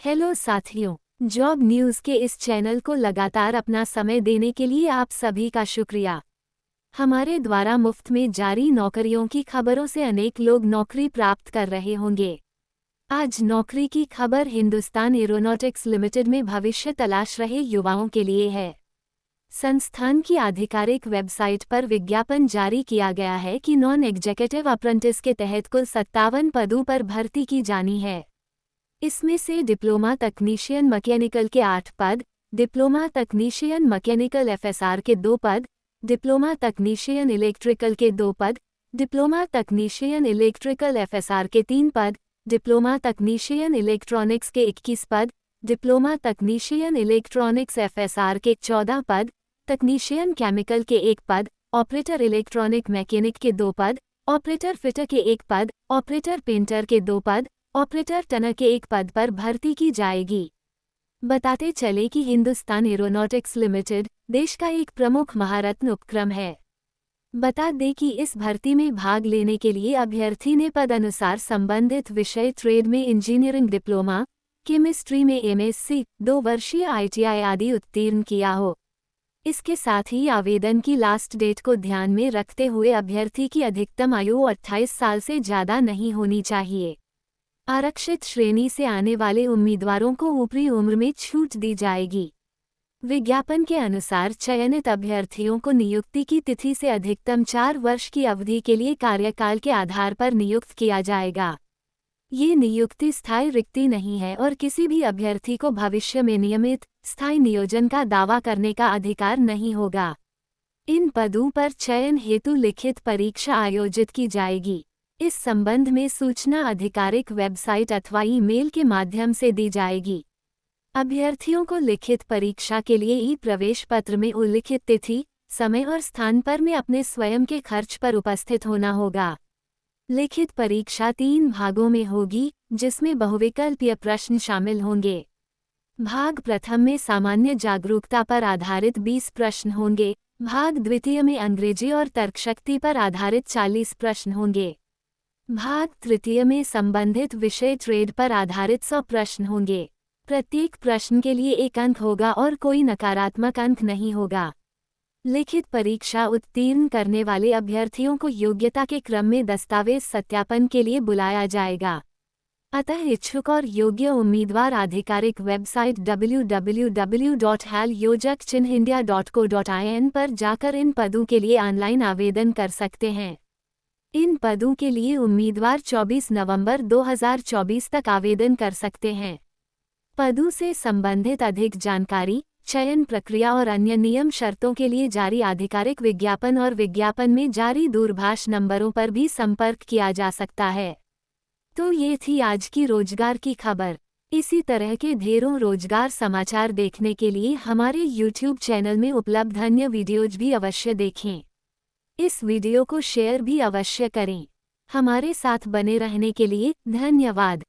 Hello साथियों, job news के इस चैनल को लगातार अपना समय देने के लिए आप सभी का शुक्रिया। हमारे द्वारा मुफ्त में जारी नौकरियों की खबरों से अनेक लोग नौकरी प्राप्त कर रहे होंगे। आज नौकरी की खबर हिंदुस्तान एरोनॉटिक्स लिमिटेड में भविष्य तलाश रहे युवाओं के लिए है। संस्थान की आधिकारिक वेबसाइट पर विज्ञापन जारी किया गया है कि नॉन एग्जीक्यूटिव अप्रेंटिस के तहत कुल 57 पदों पर भर्ती की जानी है। इसमें से डिप्लोमा तकनीशियन मैकेनिकल के 8 पद, डिप्लोमा तकनीशियन मैकेनिकल एफएसआर के 2 पद, डिप्लोमा तकनीशियन इलेक्ट्रिकल के 2 पद, डिप्लोमा तकनीशियन इलेक्ट्रिकल एफएसआर के 3 पद, डिप्लोमा तकनीशियन इलेक्ट्रॉनिक्स के 21 पद, डिप्लोमा तकनीशियन इलेक्ट्रॉनिक्स एफएसआर के 14 पद, तकनीशियन केमिकल के 1 पद, ऑपरेटर इलेक्ट्रॉनिक मैकेनिक के 2 पद, ऑपरेटर फिटर के 1 पद, ऑपरेटर पेंटर के 2 पद, ऑपरेटर टनर के 1 पद पर भर्ती की जाएगी। बताते चले कि हिंदुस्तान एरोनॉटिक्स लिमिटेड देश का एक प्रमुख महारत्न उपक्रम है। बता दें कि इस भर्ती में भाग लेने के लिए अभ्यर्थी ने पद अनुसार संबंधित विषय ट्रेड में इंजीनियरिंग डिप्लोमा, केमिस्ट्री में एमएससी, 2 वर्षीय आईटीआई आदि उत्तीर्ण किया हो। इसके साथ ही आवेदन की लास्ट डेट को ध्यान में रखते हुए अभ्यर्थी की अधिकतम आयु 28 साल से ज़्यादा नहीं होनी चाहिए। आरक्षित श्रेणी से आने वाले उम्मीदवारों को ऊपरी उम्र में छूट दी जाएगी। विज्ञापन के अनुसार चयनित अभ्यर्थियों को नियुक्ति की तिथि से अधिकतम 4 वर्ष की अवधि के लिए कार्यकाल के आधार पर नियुक्त किया जाएगा। ये नियुक्ति स्थायी रिक्ति नहीं है और किसी भी अभ्यर्थी को भविष्य में नियमित स्थायी नियोजन का दावा करने का अधिकार नहीं होगा। इन पदों पर चयन हेतु लिखित परीक्षा आयोजित की जाएगी। इस संबंध में सूचना आधिकारिक वेबसाइट अथवा ईमेल के माध्यम से दी जाएगी। अभ्यर्थियों को लिखित परीक्षा के लिए ई प्रवेश पत्र में उल्लिखित तिथि, समय और स्थान पर में अपने स्वयं के खर्च पर उपस्थित होना होगा। लिखित परीक्षा 3 भागों में होगी, जिसमें बहुविकल्पीय प्रश्न शामिल होंगे। भाग प्रथम में सामान्य जागरूकता पर आधारित 20 प्रश्न होंगे। भाग द्वितीय में अंग्रेजी और तर्कशक्ति पर आधारित 40 प्रश्न होंगे। भाग तृतीय में संबंधित विषय ट्रेड पर आधारित 100 प्रश्न होंगे। प्रत्येक प्रश्न के लिए 1 अंक होगा और कोई नकारात्मक अंक नहीं होगा। लिखित परीक्षा उत्तीर्ण करने वाले अभ्यर्थियों को योग्यता के क्रम में दस्तावेज सत्यापन के लिए बुलाया जाएगा। अतः इच्छुक और योग्य उम्मीदवार आधिकारिक वेबसाइट www.halyojkchinhindia.co.in पर जाकर इन पदों के लिए ऑनलाइन आवेदन कर सकते हैं। इन पदों के लिए उम्मीदवार 24 नवंबर 2024 तक आवेदन कर सकते हैं। पदों से संबंधित अधिक जानकारी, चयन प्रक्रिया और अन्य नियम शर्तों के लिए जारी आधिकारिक विज्ञापन और विज्ञापन में जारी दूरभाष नंबरों पर भी संपर्क किया जा सकता है। तो ये थी आज की रोजगार की खबर। इसी तरह के ढेरों रोजगार समाचार देखने के लिए हमारे YouTube चैनल में उपलब्ध अन्य वीडियोज भी अवश्य देखें। इस वीडियो को शेयर भी अवश्य करें। हमारे साथ बने रहने के लिए धन्यवाद।